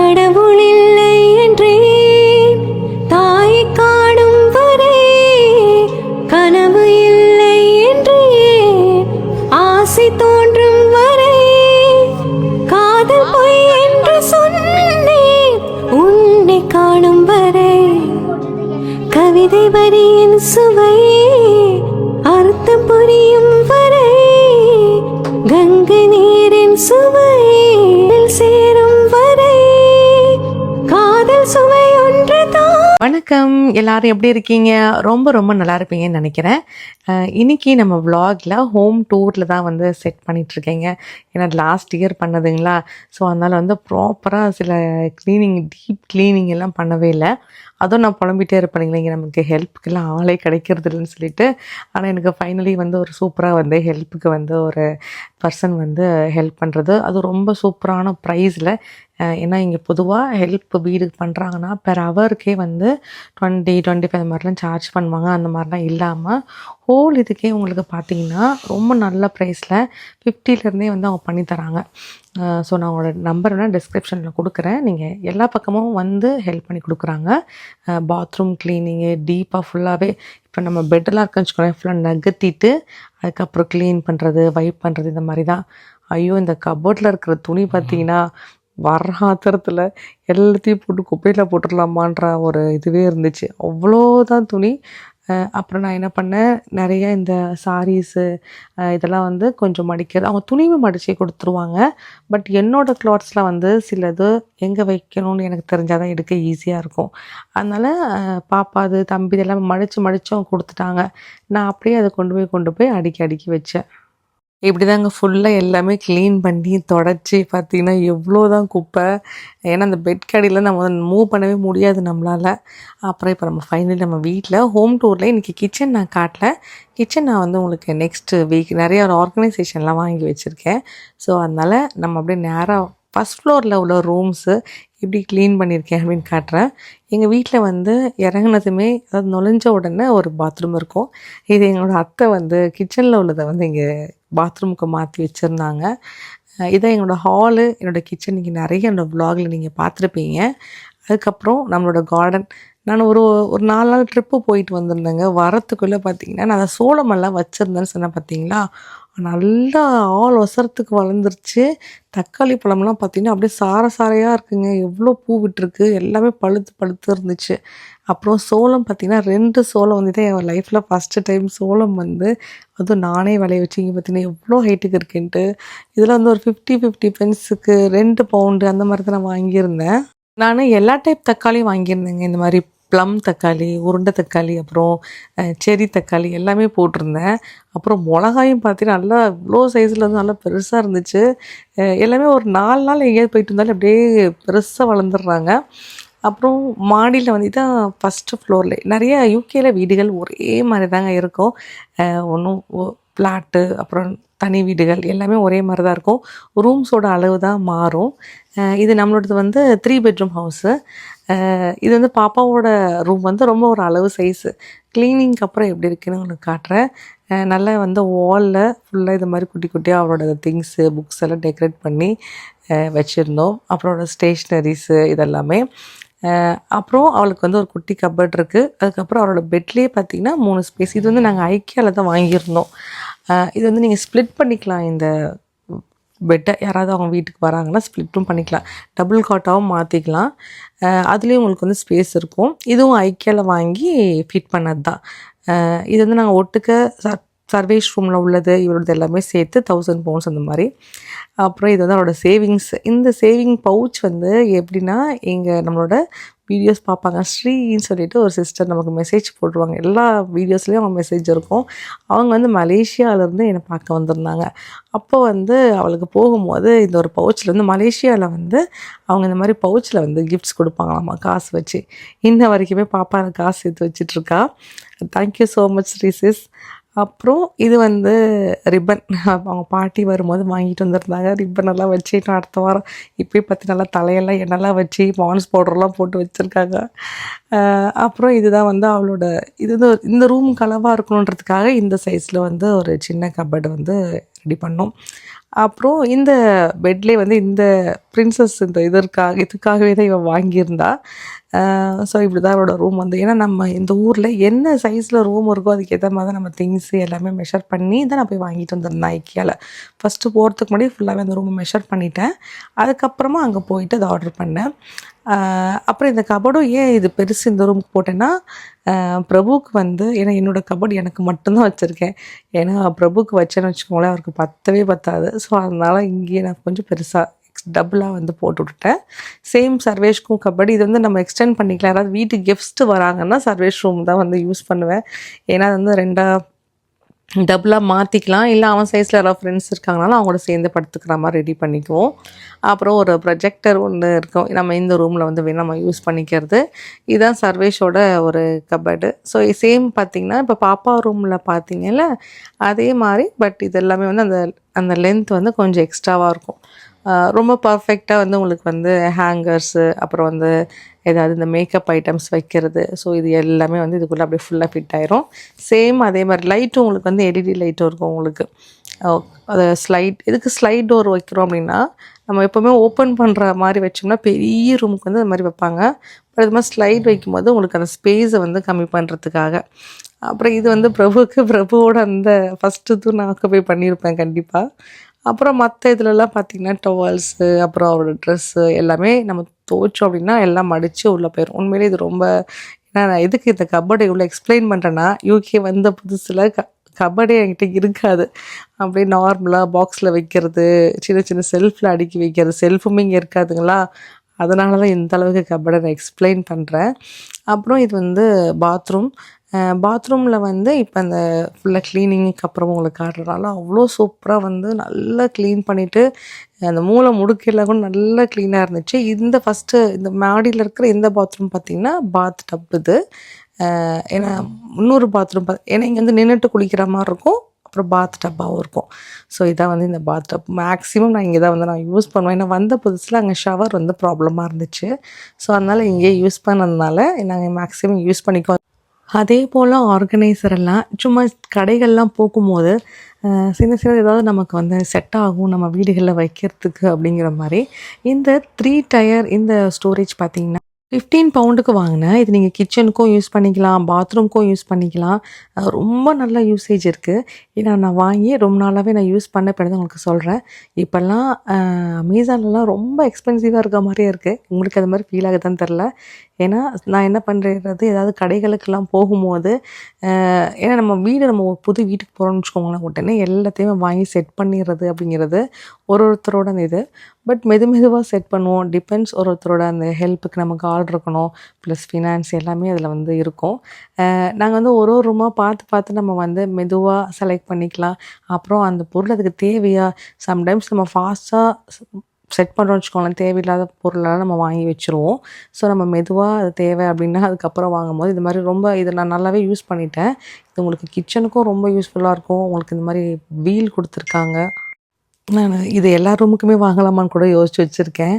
கடவுள் இல்லை என்றேன் தாயை காணும் வரை, கனவு இல்லை என்றே ஆசை தோன்றும் வரை, காதல் பொய் என்று சொன்னேன் உன்னை காணும் வரை, கவிதை வரியின் சுவை அர்த்தம் புரியும் வரை, கங்கை நீரின் சுவை சேரும் வரை, காதல் சுவை ஒன்றுதான். வணக்கம், எல்லாரும் எப்படி இருக்கீங்க? ரொம்ப ரொம்ப நல்லா இருப்பீங்கன்னு நினைக்கிறேன். இன்னைக்கு நம்ம vlogல ஹோம் டூரில் தான் வந்து செட் பண்ணிகிட்ருக்கேங்க. ஏன்னா லாஸ்ட் இயர் பண்ணதுங்களா, ஸோ அதனால் வந்து ப்ராப்பராக சில க்ளீனிங், டீப் க்ளீனிங் எல்லாம் பண்ணவே இல்லை. அதுவும் நான் புலம்பிகிட்டே இருப்பேன் இல்லைங்க, நமக்கு ஹெல்ப்புக்கெல்லாம் ஆளே கிடைக்கிறது இல்லைன்னு சொல்லிட்டு. ஆனால் எனக்கு ஃபைனலி வந்து ஒரு சூப்பராக வந்து ஹெல்ப்புக்கு வந்து ஒரு பர்சன் வந்து ஹெல்ப் பண்ணுறது, அது ரொம்ப சூப்பரான ப்ரைஸில். ஏன்னா இங்கே பொதுவாக ஹெல்ப் வீடுக்கு பண்ணுறாங்கன்னா பெர் ஹவருக்கே வந்து 20-25 அந்த மாதிரிலாம் சார்ஜ் பண்ணுவாங்க. அந்த மாதிரிலாம் இல்லாமல் ஹோல் இதுக்கே உங்களுக்கு பார்த்தீங்கன்னா ரொம்ப நல்ல ப்ரைஸில் 50லேருந்தே வந்து அவங்க பண்ணித்தராங்க. ஸோ நான் அவங்களோட நம்பர் வேணால் டிஸ்கிரிப்ஷனில் கொடுக்குறேன். நீங்கள் எல்லா பக்கமும் வந்து ஹெல்ப் பண்ணி கொடுக்குறாங்க. பாத்ரூம் க்ளீனிங்கு டீப்பாக ஃபுல்லாகவே, இப்போ நம்ம பெட்டெல்லாம் இருக்குன்னு வச்சுக்கோங்களேன், ஃபுல்லாக நகர்த்திட்டு அதுக்கப்புறம் க்ளீன் பண்ணுறது, வைப் பண்ணுறது, இந்த மாதிரி தான். ஐயோ, இந்த கபோர்டில் இருக்கிற துணி பார்த்தீங்கன்னா வர ஆத்திரத்தில் எல்லாத்தையும் போட்டு குப்பையில் போட்டுடலாமான்ற ஒரு இதுவே இருந்துச்சு. அவ்வளோதான் துணி. அப்புறம் நான் என்ன பண்ணேன், நிறைய இந்த சாரீஸு இதெல்லாம் வந்து கொஞ்சம் மடிக்கிறது, அவங்க துணியும் மடித்து கொடுத்துருவாங்க. பட் என்னோடய க்ளாத்ஸ்லாம் வந்து சிலது எங்கே வைக்கணும்னு எனக்கு தெரிஞ்சால் தான் எடுக்க ஈஸியாக இருக்கும். அதனால் பாப்பா அது தம்பி இதெல்லாம் மடித்து அவங்க கொடுத்துட்டாங்க. நான் அப்படியே அதை கொண்டு போய் அடுக்கி வச்சேன். இப்படி தாங்க ஃபுல்லாக எல்லாமே க்ளீன் பண்ணி தொடச்சி பார்த்தீங்கன்னா எவ்வளோ தான் குப்பை. ஏன்னா அந்த பெட் கடியில் நம்ம மூவ் பண்ணவே முடியாது நம்மளால். அப்புறம் இப்போ நம்ம ஃபைனலி நம்ம வீட்டில் ஹோம் டூரில் இன்றைக்கி கிச்சன் நான் காட்டல. கிச்சன் நான் வந்து உங்களுக்கு நெக்ஸ்ட்டு வீக் நிறைய ஒரு ஆர்கனைசேஷன்லாம் வாங்கி வச்சுருக்கேன். ஸோ அதனால் நம்ம அப்படியே நேராக ஃபஸ்ட் ஃப்ளோரில் உள்ள ரூம்ஸு எப்படி க்ளீன் பண்ணியிருக்கேன் அப்படின்னு காட்டுறேன். எங்கள் வீட்டில் வந்து இறங்குனதுமே, அதாவது நுழைஞ்ச உடனே ஒரு பாத்ரூம் இருக்கும். இது எங்களோட அத்தை வந்து கிச்சனில் உள்ளதை வந்து இங்கே பாத்ரூமுக்கு மாற்றி வச்சுருந்தாங்க. இதான் என்னோடய ஹாலு, என்னோடய கிச்சன். நீங்கள் நிறைய என்னோடய வ்ளாகில் நீங்கள் பார்த்துருப்பீங்க. அதுக்கப்புறம் நம்மளோட கார்டன். நான் ஒரு 4 நாள் ட்ரிப்பு போயிட்டு வந்திருந்தேங்க. வரத்துக்குள்ளே பார்த்தீங்கன்னா நான் அதை சோளமெல்லாம் வச்சுருந்தேன்னு சொன்னேன் பார்த்தீங்களா, நல்லா ஆள் ஒசரத்துக்கு வளர்ந்துருச்சு. தக்காளி பழம்லாம் பார்த்திங்கன்னா அப்படியே சாரையாக இருக்குங்க. எவ்வளோ பூ விட்டுருக்கு, எல்லாமே பழுத்து இருந்துச்சு. அப்புறம் சோளம் பார்த்திங்கன்னா 2 சோளம் வந்து தான் என் லைஃப்பில் ஃபஸ்ட்டு டைம் சோளம் வந்து அதுவும் நானே விளைய வச்சு. இங்கே பார்த்திங்கன்னா எவ்வளோ ஹைட்டுக்கு இருக்குன்ட்டு. இதில் வந்து ஒரு 50 பென்ஸுக்கு 2 பவுண்டு அந்த மாதிரி தான் நான் வாங்கியிருந்தேன். நான் எல்லா டைப் தக்காளியும் வாங்கியிருந்தேங்க. இந்த மாதிரி ப்ளம் தக்காளி, உருண்டை தக்காளி, அப்புறம் செரி தக்காளி எல்லாமே போட்டிருந்தேன். அப்புறம் மிளகாயும் பார்த்தீங்கன்னா நல்லா இவ்வளோ சைஸில் வந்து நல்லா பெருசாக இருந்துச்சு. எல்லாமே ஒரு 4 நாள் எங்கேயாவது போயிட்டு இருந்தாலும் அப்படியே பெருசாக வளர்ந்துடுறாங்க. அப்புறம் மாடியில் வந்து தான் ஃபஸ்ட்டு ஃப்ளோரில் நிறைய யூகேல வீடுகள் ஒரே மாதிரி தாங்க இருக்கும். ஒன்றும் ஃப்ளாட்டு, அப்புறம் தனி வீடுகள் எல்லாமே ஒரே மாதிரி தான் இருக்கும். ரூம்ஸோட அளவு தான் மாறும். இது நம்மளோடது வந்து 3 பெட்ரூம் ஹவுஸு. இது வந்து பாப்பாவோட ரூம் வந்து ரொம்ப ஒரு அளவு சைஸு. க்ளீனிங்க்கு அப்புறம் எப்படி இருக்குன்னு உங்களுக்கு காட்டுறேன். நல்லா வந்து வாலில் ஃபுல்லாக இது மாதிரி குட்டி குட்டியாக அவளோட திங்ஸு, புக்ஸ் எல்லாம் டெக்கரேட் பண்ணி வச்சுருந்தோம். அப்புறம் ஸ்டேஷ்னரிஸு இதெல்லாமே. அப்புறம் அவளுக்கு வந்து ஒரு குட்டி கப்பர்ட் இருக்குது. அதுக்கப்புறம் அவளோட பெட்லேயே பார்த்திங்கன்னா 3 ஸ்பேஸ். இது வந்து நாங்கள் ஐக்கியாவில் தான் வாங்கியிருந்தோம். இது வந்து நீங்கள் ஸ்ப்ளிட் பண்ணிக்கலாம். இந்த பெட்டை யாராவது அவங்க வீட்டுக்கு வராங்கன்னா ஸ்ப்ளிட்டும் பண்ணிக்கலாம், டபுள் காட்டாகவும் மாற்றிக்கலாம். அதுலேயும் உங்களுக்கு வந்து ஸ்பேஸ் இருக்கும். இதுவும் ஐக்கியாவில் வாங்கி ஃபிட் பண்ணது தான். இது வந்து நாங்கள் ஒட்டுக்க சர்வேஷ் ரூமில் உள்ளது இவரோடது எல்லாமே சேர்த்து 1000 பவுண்ட்ஸ் அந்த மாதிரி. அப்புறம் இது வந்து அவரோட சேவிங்ஸ். இந்த சேவிங் பவுச் வந்து எப்படின்னா, நம்மளோட வீடியோஸ் பார்ப்பாங்க, ஸ்ரீன்னு சொல்லிட்டு ஒரு சிஸ்டர் நமக்கு மெசேஜ் போட்டுருவாங்க. எல்லா வீடியோஸ்லேயும் அவங்க மெசேஜ் இருக்கும். அவங்க வந்து மலேசியாவிலேருந்து என்னை பார்க்க வந்திருந்தாங்க. அப்போ வந்து அவளுக்கு போகும்போது இந்த ஒரு பவுச்சில் வந்து மலேசியாவில் வந்து அவங்க இந்த மாதிரி பவுச்சில் வந்து கிஃப்ட்ஸ் கொடுப்பாங்களாம்மா காசு வச்சு. இன்ன வரைக்குமே பாப்பா காசு சேர்த்து வச்சிட்ருக்கா. Thank you so much sisters. அப்புறம் இது வந்து ரிப்பன். அவங்க பாட்டி வரும்போது வாங்கிட்டு வந்திருந்தாங்க. ரிப்பனெல்லாம் வச்சு நான் அடுத்த வாரம் இப்போயே பார்த்து நல்லா தலையெல்லாம் எண்ணெய்லாம் வச்சு பான்ஸ் பவுடர்லாம் போட்டு வச்சுருக்காங்க. அப்புறம் இதுதான் வந்து அவளோட இது வந்து இந்த ரூம் கலவாக இருக்கணுன்றதுக்காக இந்த சைஸில் வந்து ஒரு சின்ன கபர்டு வந்து ரெடி பண்ணோம். அப்புறம் இந்த பெட்லேயே வந்து இந்த பிரின்சஸ் இந்த இதுக்காகவே தான் இவன் வாங்கியிருந்தா. ஸோ இப்படி தான் அவளோட ரூம் வந்து, ஏன்னா நம்ம இந்த ஊரில் என்ன சைஸில் ரூம் இருக்கோ அதுக்கேற்ற மாதிரி தான் நம்ம திங்ஸு எல்லாமே மெஷர் பண்ணி தான் நான் போய் வாங்கிட்டு வந்திருந்தேன் ஐக்கியாவில். ஃபஸ்ட்டு போகிறதுக்கு முன்னாடி ஃபுல்லாகவே அந்த ரூமை மெஷர் பண்ணிட்டேன். அதுக்கப்புறமா அங்கே போயிட்டு அதை ஆர்டர் பண்ணேன். அப்புறம் இந்த கபோர்டும் ஏன் இது பெருசு இந்த ரூமுக்கு போட்டேன்னா, பிரபுவுக்கு வந்து, ஏன்னா என்னோடய கபோர்டு எனக்கு மட்டும்தான் வச்சுருக்கேன். ஏன்னா பிரபுவுக்கு வச்சேன்னு வச்சுக்கோங்களேன், அவருக்கு பத்தவே பத்தாது. ஸோ அதனால் இங்கேயே நான் கொஞ்சம் பெருசாக டபுளாக வந்து போட்டு விட்டுட்டேன். சேம் சர்வேஷ்க்கும் கபடி இது வந்து நம்ம எக்ஸ்டெண்ட் பண்ணிக்கலாம். யாராவது வீட்டுக்கு கெஸ்ட்டு வராங்கன்னா சர்வேஷ் ரூம் தான் வந்து யூஸ் பண்ணுவேன். ஏன்னா அது வந்து ரெண்டாக டபுளாக மாற்றிக்கலாம். இல்லை அவன் சைஸில் யாராவது ஃப்ரெண்ட்ஸ் இருக்காங்கனாலும் அவங்களோட சேர்ந்து படுத்துக்கிற மாதிரி ரெடி பண்ணிக்குவோம். அப்புறம் ஒரு ப்ரொஜெக்டர் ஒன்று இருக்கும், நம்ம இந்த ரூமில் வந்து வேணும் நம்ம யூஸ் பண்ணிக்கிறது. இதுதான் சர்வேஷோட ஒரு கபடு. ஸோ சேம் பார்த்திங்கன்னா இப்போ பாப்பா ரூமில் பார்த்தீங்கல்ல அதே மாதிரி, பட் இது எல்லாமே வந்து அந்த அந்த லென்த் வந்து கொஞ்சம் எக்ஸ்ட்ராவாக இருக்கும். ரொம்ப பர்ஃபெக்டாக வந்து உங்களுக்கு வந்து ஹேங்கர்ஸு, அப்புறம் வந்து ஏதாவது இந்த மேக்கப் ஐட்டம்ஸ் வைக்கிறது, ஸோ இது எல்லாமே வந்து இதுக்குள்ளே அப்படியே ஃபுல்லாக ஃபிட் ஆயிரும். சேம் அதே மாதிரி லைட்டும் உங்களுக்கு வந்து எல்இடி லைட்டும் இருக்கும் உங்களுக்கு. அதை எதுக்கு ஸ்லைட் டோர் வைக்கிறோம் அப்படின்னா, நம்ம எப்போவுமே ஓப்பன் பண்ணுற மாதிரி வச்சோம்னா பெரிய ரூமுக்கு வந்து அது மாதிரி வைப்பாங்க. பட் இது மாதிரி ஸ்லைட் வைக்கும்போது உங்களுக்கு அந்த ஸ்பேஸை வந்து கம்மி பண்ணுறதுக்காக. அப்புறம் இது வந்து பிரபுவோட அந்த ஃபஸ்ட்டு நான் ஆக்குபை பண்ணியிருப்பேன் கண்டிப்பாக. அப்புறம் மற்ற இதிலலாம் பார்த்திங்கன்னா டவல்ஸு, அப்புறம் அவரோட ட்ரெஸ்ஸு எல்லாமே நம்ம துவைச்சோம் அப்படின்னா எல்லாம் மடித்து உள்ளே போயிடும். உண்மையிலே இது ரொம்ப, ஏன்னா நான் எதுக்கு இந்த கபடை இவ்வளோ எக்ஸ்பிளைன் பண்ணுறேன்னா, யூகே வந்த புதுசில் கபடே என்கிட்ட இருக்காது. அப்படியே நார்மலாக பாக்ஸில் வைக்கிறது, சின்ன சின்ன செல்ஃபில் அடுக்கி வைக்கிறது, செல்ஃபுமே இங்கே இருக்காதுங்களா, அதனால தான் இந்த அளவுக்கு கபடை நான் எக்ஸ்பிளைன் பண்ணுறேன். அப்புறம் இது வந்து பாத்ரூமில் வந்து இப்போ அந்த ஃபுல்லாக க்ளீனிங்க்கு அப்புறம் உங்களுக்கு காட்டுறதுனால அவ்வளோ சூப்பராக வந்து நல்லா க்ளீன் பண்ணிவிட்டு, அந்த மூளை முடுக்கையில் கூட நல்லா க்ளீனாக இருந்துச்சு. ஃபஸ்ட்டு இந்த மாடியில் இருக்கிற இந்த பாத்ரூம் பார்த்திங்கன்னா பாத் டப் இது. ஏன்னா இன்னொரு பாத்ரூம் ஏன்னா இங்கே வந்து நின்றுட்டு குளிக்கிற மாதிரி இருக்கும், அப்புறம் பாத் டப்பாகவும் இருக்கும். ஸோ இதான் வந்து இந்த பாத் டப் மேக்ஸிமம் நான் இங்கே தான் வந்து நான் யூஸ் பண்ணுவேன். ஏன்னா வந்த புதுசில் அங்கே ஷவர் வந்து ப்ராப்ளமாக இருந்துச்சு. ஸோ அதனால் இங்கேயே யூஸ் பண்ணதுனால நாங்கள் மேக்ஸிமம் யூஸ் பண்ணிக்குவோம். அதே போல் ஆர்கனைசர் எல்லாம் சும்மா கடைகள்லாம் போகும்போது சின்ன ஏதாவது நமக்கு வந்து செட் ஆகும் நம்ம வீடுகளில் வைக்கிறதுக்கு அப்படிங்கிற மாதிரி இந்த 3 டயர் இந்த ஸ்டோரேஜ் பார்த்திங்கன்னா 15 பவுண்டுக்கு வாங்கினேன். இது நீங்கள் கிச்சனுக்கும் யூஸ் பண்ணிக்கலாம், பாத்ரூம்க்கும் யூஸ் பண்ணிக்கலாம். ரொம்ப நல்ல யூசேஜ் இருக்குது. ஏன்னா நான் வாங்கி ரொம்ப நாளாகவே நான் யூஸ் பண்ண பிறகு உங்களுக்கு சொல்கிறேன். இப்போல்லாம் அமேசான்லாம் ரொம்ப எக்ஸ்பென்சிவாக இருக்க மாதிரியே இருக்குது. உங்களுக்கு அது மாதிரி ஃபீல் ஆகுதுன்னு தெரில. ஏன்னா நான் என்ன பண்ணுறது, ஏதாவது கடைகளுக்கெல்லாம் போகும்போது ஏன்னா நம்ம புது வீட்டுக்கு போகிறோம்னு வச்சுக்கோங்களேன், உடனே எல்லாத்தையுமே வாங்கி செட் பண்ணிடுறது அப்படிங்கிறது ஒருத்தரோட இது. பட் மெதுவாக செட் பண்ணுவோம். டிபெண்ட்ஸ், ஒருத்தரோட அந்த ஹெல்ப்புக்கு நமக்கு ஆள் இருக்கணும், ப்ளஸ் ஃபினான்ஸ் எல்லாமே அதில் வந்து இருக்கும். நாங்கள் வந்து ஒரு ரூமாக பார்த்து நம்ம வந்து மெதுவாக செலக்ட் பண்ணிக்கலாம். அப்புறம் அந்த பொருள் அதுக்கு தேவையா, சம்டைம்ஸ் நம்ம ஃபாஸ்ட்டாக செட் பண்ணுறோம்னு வச்சுக்கோங்களேன், தேவையில்லாத பொருளெல்லாம் நம்ம வாங்கி வச்சுருவோம். ஸோ நம்ம மெதுவாக அது தேவை அப்படின்னா அதுக்கப்புறம் வாங்கும்போது இது மாதிரி இதை நான் நல்லாவே யூஸ் பண்ணிட்டேன். இது உங்களுக்கு கிச்சனுக்கும் ரொம்ப யூஸ்ஃபுல்லாக இருக்கும். உங்களுக்கு இந்த மாதிரி வீல் கொடுத்துருக்காங்க. நான் இது எல்லா ரூமுக்குமே வாங்கலாமான்னு கூட யோசிச்சு வச்சுருக்கேன்.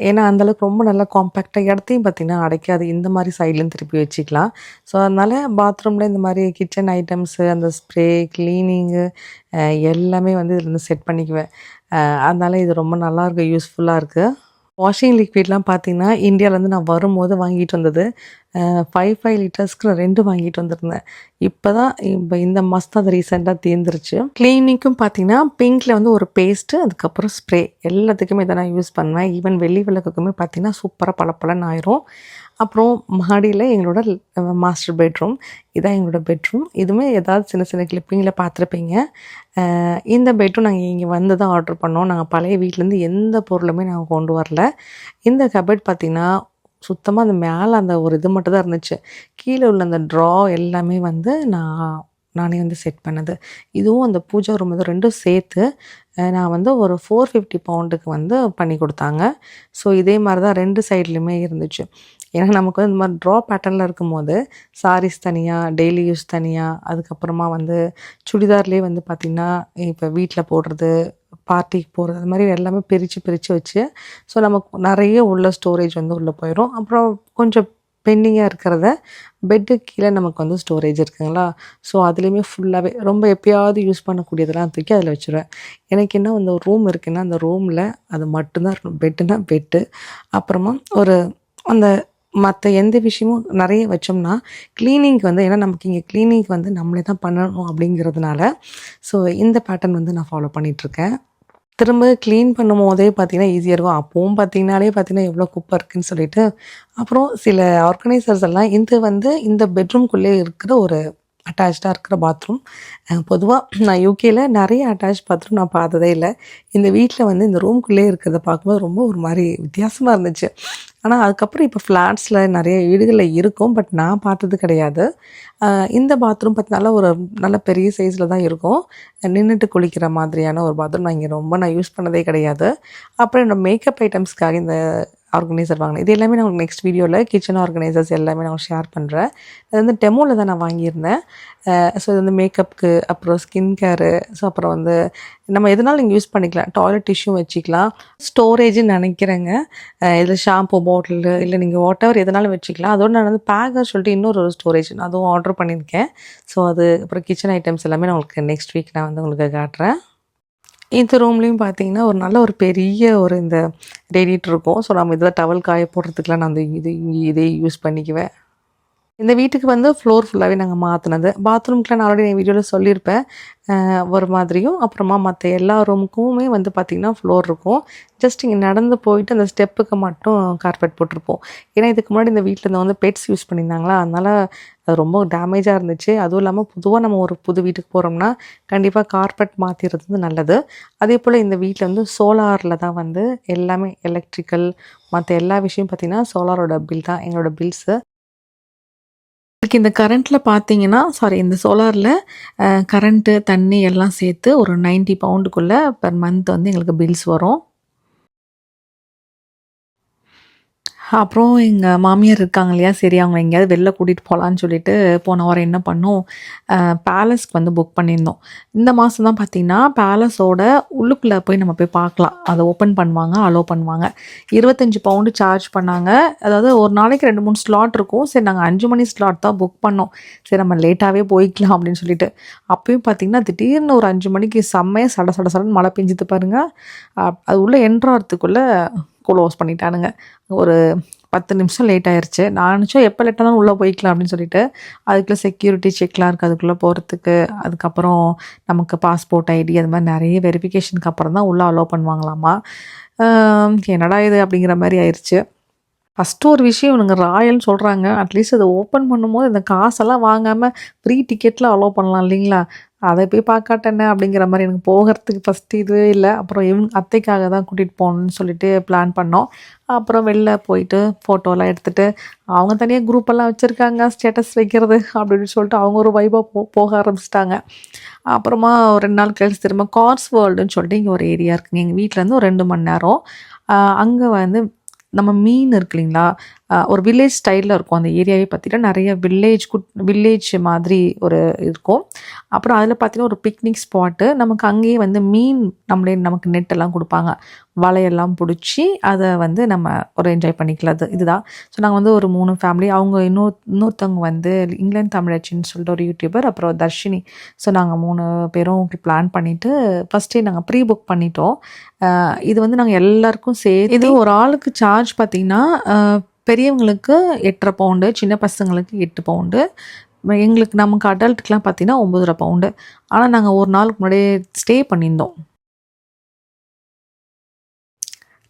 ஏன்னா அந்தளவுக்கு ரொம்ப நல்லா காம்பேக்டாக, இடத்தையும் பார்த்திங்கன்னா அடைக்காது. இந்த மாதிரி சைட்லேயும் திருப்பி வச்சுக்கலாம். ஸோ அதனால் பாத்ரூமில் இந்த மாதிரி கிச்சன் ஐட்டம்ஸு, அந்த ஸ்ப்ரே, க்ளீனிங்கு எல்லாமே வந்து இதில் வந்து செட் பண்ணிக்குவேன். அதனால் இது ரொம்ப நல்லாயிருக்கு, யூஸ்ஃபுல்லாக இருக்குது. வாஷிங் லிக்விட்லாம் பார்த்திங்கன்னா இந்தியாவிலேருந்து நான் வரும்போது வாங்கிட்டு வந்தது. 5 லிட்டர்ஸ்க்கு நான் 2 வாங்கிட்டு வந்திருந்தேன். இப்போ இந்த மாதம் தான் அது ரீசெண்டாக தீர்ந்துருச்சு. க்ளீனிங்க்கும் பார்த்திங்கன்னா பிங்க்கில் வந்து ஒரு பேஸ்ட்டு, அதுக்கப்புறம் ஸ்ப்ரே, எல்லாத்துக்குமே இதை நான் யூஸ் பண்ணுவேன். ஈவன் வெள்ளி விளக்குக்குமே பார்த்திங்கன்னா சூப்பராக பளபளன்னு ஆயிரும். அப்புறம் மாடியில் எங்களோட மாஸ்டர் பெட்ரூம், இதான் எங்களோட பெட்ரூம். இதுவுமே ஏதாவது சின்ன கிளிப்பிங்கில் பார்த்துருப்பீங்க. இந்த பெட்ரூம் நாங்கள் இங்கே வந்து தான் ஆர்டர் பண்ணோம். நாங்கள் பழைய வீட்டிலேருந்து எந்த பொருளுமே நாங்கள் கொண்டு வரல. இந்த கபட் பார்த்திங்கன்னா சுத்தமாக அந்த மேலே அந்த ஒரு இது மட்டும் தான் இருந்துச்சு. கீழே உள்ள அந்த ட்ரா எல்லாமே வந்து நானே வந்து செட் பண்ணது. இதுவும் அந்த பூஜா ரூம் இது 2ம் சேர்த்து நான் வந்து ஒரு 450 பவுண்டுக்கு வந்து பண்ணி கொடுத்தாங்க. ஸோ இதே மாதிரி தான் 2 சைட்லேயுமே இருந்துச்சு. ஏன்னா நமக்கு வந்து இந்த மாதிரி ட்ரா பேட்டர்னில் இருக்கும்போது சாரீஸ் தனியாக, டெய்லி யூஸ் தனியாக, அதுக்கப்புறமா வந்து சுடிதார்லேயே வந்து பார்த்திங்கன்னா இப்போ வீட்டில் போடுறது, பார்ட்டிக்கு போகிறது, அது மாதிரி எல்லாமே பிரித்து வச்சு ஸோ நமக்கு நிறைய உள்ள ஸ்டோரேஜ் வந்து உள்ளே போயிடும். அப்புறம் கொஞ்சம் பெண்டிங்காக இருக்கிறத பெட்டு கீழே நமக்கு வந்து ஸ்டோரேஜ் இருக்குங்களா, ஸோ அதுலேயுமே ஃபுல்லாகவே ரொம்ப எப்பயாவது யூஸ் பண்ணக்கூடியதெல்லாம் தூக்கி அதில் வச்சுருவேன். எனக்கு என்ன அந்த ரூம் இருக்குன்னா அந்த ரூமில் அது மட்டும்தான் இருக்கணும். பெட்டுனா பெட்டு, அப்புறமா ஒரு அந்த மற்ற எந்த விஷயமும் நிறைய வச்சோம்னா க்ளீனிங்க்கு வந்து, ஏன்னா நமக்கு இங்கே க்ளீனிங்க்கு வந்து நம்மளே தான் பண்ணணும் அப்படிங்கிறதுனால ஸோ இந்த பேட்டர்ன் வந்து நான் ஃபாலோ பண்ணிகிட்ருக்கேன். திரும்ப க்ளீன் பண்ணும்போதே பார்த்தீங்கன்னா ஈஸியாக இருக்கும். அப்பவும் பார்த்தீங்கனாலே பார்த்தீங்கன்னா எவ்வளோ குப்பை இருக்குதுன்னு சொல்லிட்டு, அப்புறம் சில ஆர்கனைசர்ஸ் எல்லாம் இது வந்து இந்த பெட்ரூம்குள்ளே இருக்கிற ஒரு அட்டாச்சாக இருக்கிற பாத்ரூம். பொதுவாக நான் யூகேயில் நிறைய அட்டாச் பாத்ரூம் நான் பார்த்ததே இல்லை. இந்த வீட்டில் வந்து இந்த ரூம்குள்ளே இருக்கிறத பார்க்கும்போது ரொம்ப ஒரு மாதிரி வித்தியாசமாக இருந்துச்சு. ஆனால் அதுக்கப்புறம் இப்போ ஃப்ளாட்ஸில் நிறைய வீடுகளில் இருக்கும், பட் நான் பார்த்தது கிடையாது. இந்த பாத்ரூம் பார்த்தீங்கன்னா ஒரு நல்ல பெரிய சைஸில் தான் இருக்கும். நின்றுட்டு குளிக்கிற மாதிரியான ஒரு பாத்ரூம். நான் இங்கே நான் யூஸ் பண்ணதே கிடையாது. அப்புறம் என்னோடய மேக்கப் ஐட்டம்ஸ்க்காக இந்த ஆர்கனைசர் வாங்கினேன். இது எல்லாமே நான் உங்களுக்கு நெக்ஸ்ட் வீடியோவில் கிச்சன் ஆர்கனைசர்ஸ் எல்லாமே நான் ஷேர் பண்ணுறேன். இது வந்து டெமோவில் தான் நான் வாங்கியிருந்தேன். ஸோ இது வந்து மேக்கப்புக்கு, அப்புறம் ஸ்கின் கேரு, ஸோ அப்புறம் வந்து நம்ம எதனாலும் நீங்கள் யூஸ் பண்ணிக்கலாம். டாய்லெட் டிஷ்யூ வச்சுக்கலாம். ஸ்டோரேஜுன்னு நினைக்கிறேங்க. இதில் ஷாம்பு பாட்டிலு இல்லை நீங்கள் வாட்டர் எதனாலும் வச்சுக்கலாம். அதோடு நான் வந்து பேக்கர் சொல்லிட்டு இன்னொரு ஸ்டோரேஜ் அதுவும் ஆர்டர் பண்ணியிருக்கேன். ஸோ அது அப்புறம் கிச்சன் ஐட்டம்ஸ் எல்லாமே நான் உங்களுக்கு நெக்ஸ்ட் வீக் நான் வந்து உங்களுக்கு காட்டுறேன். இந்த ரூம்லேயும் பார்த்தீங்கன்னா ஒரு நல்ல ஒரு பெரிய ஒரு இந்த ரேடியேட்டர் இருக்கும். ஸோ நம்ம இதில் டவல் காய போடுறதுக்குலாம் நான் வந்து இதே யூஸ் பண்ணிக்குவேன். இந்த வீட்டுக்கு வந்து ஃப்ளோர் ஃபுல்லாகவே நாங்கள் மாற்றினது. பாத்ரூம்க்குலாம் நான் ஆல்ரெடி என் வீடியோவில் சொல்லியிருப்பேன். ஒரு மாதிரியும் அப்புறமா மற்ற எல்லா ரூமுக்குமே வந்து பார்த்திங்கன்னா ஃப்ளோர் இருக்கும். ஜஸ்ட் இங்கே நடந்து போயிட்டு அந்த ஸ்டெப்புக்கு மட்டும் கார்பெட் போட்டிருப்போம். ஏன்னா இதுக்கு முன்னாடி இந்த வீட்டில் வந்து பெட்ஸ் யூஸ் பண்ணியிருந்தாங்களா, அதனால் அது ரொம்ப டேமேஜாக இருந்துச்சு. அதுவும் இல்லாமல் பொதுவாக நம்ம ஒரு புது வீட்டுக்கு போகிறோம்னா கண்டிப்பாக கார்பெட் மாற்றிடுறது வந்து நல்லது. அதே போல் இந்த வீட்டில் வந்து சோலாரில் தான் வந்து எல்லாமே எலக்ட்ரிக்கல் மற்ற எல்லா விஷயம் பார்த்திங்கன்னா சோலாரோட பில் தான் எங்களோட பில்ஸு. இந்த கரண்ட்டில் பார்த்தீங்கன்னா இந்த சோலாரில் கரண்ட்டு, தண்ணி எல்லாம் சேர்த்து ஒரு 90 பவுண்டுக்குள்ளே பெர் மந்த் வந்து எங்களுக்கு பில்ஸ் வரும். அப்புறம் எங்கள் மாமியார் இருக்காங்க இல்லையா, சரி அவங்க எங்கேயாவது வெளில கூட்டிகிட்டு போகலான்னு சொல்லிட்டு போன வாரம் என்ன பண்ணோம், பேலஸ்க்கு வந்து புக் பண்ணியிருந்தோம். இந்த மாதம் தான் பார்த்திங்கன்னா பேலஸோட உள்ளுக்குள்ளே போய் நம்ம போய் பார்க்கலாம். அதை ஓப்பன் பண்ணுவாங்க, அலோவ் பண்ணுவாங்க. 25 பவுண்டு சார்ஜ் பண்ணாங்க. அதாவது ஒரு நாளைக்கு 2-3 ஸ்லாட் இருக்கும். சரி நாங்கள் 5 மணி ஸ்லாட் தான் புக் பண்ணோம். சரி நம்ம லேட்டாகவே போய்க்கலாம் அப்படின்னு சொல்லிட்டு. அப்பயும் பார்த்திங்கன்னா திடீர்னு ஒரு 5 மணிக்கு செம்மையாக சடன்னு மழை பெஞ்சுது பாருங்கள். அது உள்ளே என்ட்ராகிறதுக்குள்ளே க்ளோஸ் பண்ணிட்டானுங்க. ஒரு 10 நிமிஷம் லேட் ஆயிடுச்சு. நான் நினச்சோம் எப்போ லேட்டாலும் உள்ளே போய்க்கலாம் அப்படின்னு சொல்லிட்டு. அதுக்குள்ளே செக்யூரிட்டி செக்லாம் இருக்குது அதுக்குள்ளே போகிறதுக்கு. அதுக்கப்புறம் நமக்கு பாஸ்போர்ட் ஐடி அது மாதிரி நிறைய வெரிஃபிகேஷனுக்கு அப்புறம் தான் உள்ளே அலோவ் பண்ணுவாங்களாமா. என்னடா இது அப்படிங்கிற மாதிரி ஆயிடுச்சு. ஃபஸ்ட்டு ஒரு விஷயம் இவனுங்க ராயல்னு சொல்கிறாங்க. அட்லீஸ்ட் அதை ஓப்பன் பண்ணும்போது இந்த காசெல்லாம் வாங்காமல் ஃப்ரீ டிக்கெட்டில் அலோவ் பண்ணலாம் இல்லைங்களா, அதை போய் பார்க்காட்டேன்னு அப்படிங்கிற மாதிரி எனக்கு போகிறதுக்கு ஃபஸ்ட்டு இதுவே இல்லை. அப்புறம் அத்தைக்காக தான் கூட்டிகிட்டு போகணுன்னு சொல்லிட்டு பிளான் பண்ணோம். அப்புறம் வெளில போயிட்டு ஃபோட்டோலாம் எடுத்துகிட்டு அவங்க தனியாக குரூப்பெல்லாம் வச்சுருக்காங்க ஸ்டேட்டஸ் வைக்கிறது அப்படின்னு சொல்லிட்டு அவங்க ஒரு வைபாக போக ஆரம்பிச்சிட்டாங்க. அப்புறமா ஒரு 2 நாள் கழிச்சு திரும்ப கார்ஸ் வேர்ல்டுன்னு சொல்லிட்டு இங்கே ஒரு ஏரியா இருக்குங்க. எங்கள் வீட்டிலேருந்து ஒரு 2 மணி நேரம். அங்கே வந்து நம்ம மீன் இருக்கு இல்லைங்களா, ஒரு வில்லேஜ் ஸ்டைலில் இருக்கும் அந்த ஏரியாவே. பார்த்திங்கன்னா நிறைய வில்லேஜ் மாதிரி ஒரு இருக்கும். அப்புறம் அதில் பார்த்திங்கன்னா ஒரு பிக்னிக் ஸ்பாட்டு. நமக்கு அங்கேயே வந்து மீன் நமக்கு நெட்டெல்லாம் கொடுப்பாங்க. வலையெல்லாம் பிடிச்சி அதை வந்து நம்ம ஒரு என்ஜாய் பண்ணிக்கலாம். இதுதான். ஸோ நாங்கள் வந்து ஒரு 3 ஃபேமிலி. அவங்க இன்னொருத்தவங்க வந்து இங்கிலாந்து தமிழச்சின்னு சொல்லிட்டு ஒரு யூடியூபர், அப்புறம் தர்ஷினி. ஸோ நாங்கள் 3 பேரும் பிளான் பண்ணிவிட்டு ஃபஸ்ட்டே நாங்கள் ப்ரீ புக் பண்ணிட்டோம். இது வந்து நாங்கள் எல்லாருக்கும் சேர்த்து இது ஒரு ஆளுக்கு சார்ஜ் பார்த்திங்கன்னா பெரியவங்களுக்கு 8.5 பவுண்டு, சின்ன பசங்களுக்கு 8 பவுண்டு, எங்களுக்கு நமக்கு அடல்ட்டுக்கெலாம் பார்த்திங்கன்னா 9.5 பவுண்டு. ஆனால் நாங்கள் ஒரு நாளுக்கு முன்னாடியே ஸ்டே பண்ணியிருந்தோம்.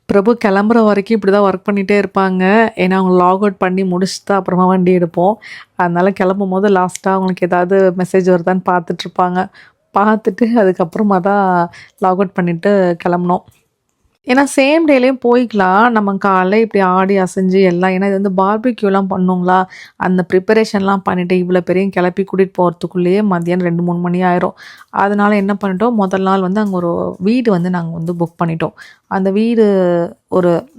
பிரபு கிளம்புற வரைக்கும் இப்படி தான் ஒர்க் பண்ணிகிட்டே இருப்பாங்க. ஏன்னா அவங்க லாக் அவுட் பண்ணி முடிச்சுட்டு அப்புறமா வண்டி எடுப்போம். அதனால் கிளம்பும் போது லாஸ்ட்டாக அவங்களுக்கு ஏதாவது மெசேஜ் வருதான்னு பார்த்துட்ருப்பாங்க. பார்த்துட்டு அதுக்கப்புறமா தான் லாக் அவுட் பண்ணிவிட்டு கிளம்புனோம். ஏன்னா சேம் டேலேயும் போய்க்கலாம். நம்ம காலைல இப்படி ஆடி அசைஞ்சு எல்லாம், ஏன்னா இது வந்து பார்பிக்யூலாம் பண்ணுங்களா, அந்த ப்ரிப்பரேஷன்லாம் பண்ணிவிட்டு இவ்வளோ பெரிய கிளப்பி கூட்டிகிட்டு போகிறதுக்குள்ளேயே மதியானம் 2-3 மணி ஆயிரும். அதனால் என்ன பண்ணிட்டோம், முதல் நாள் வந்து அங்கே ஒரு வீடு வந்து நாங்கள் வந்து புக் பண்ணிட்டோம். அந்த வீடு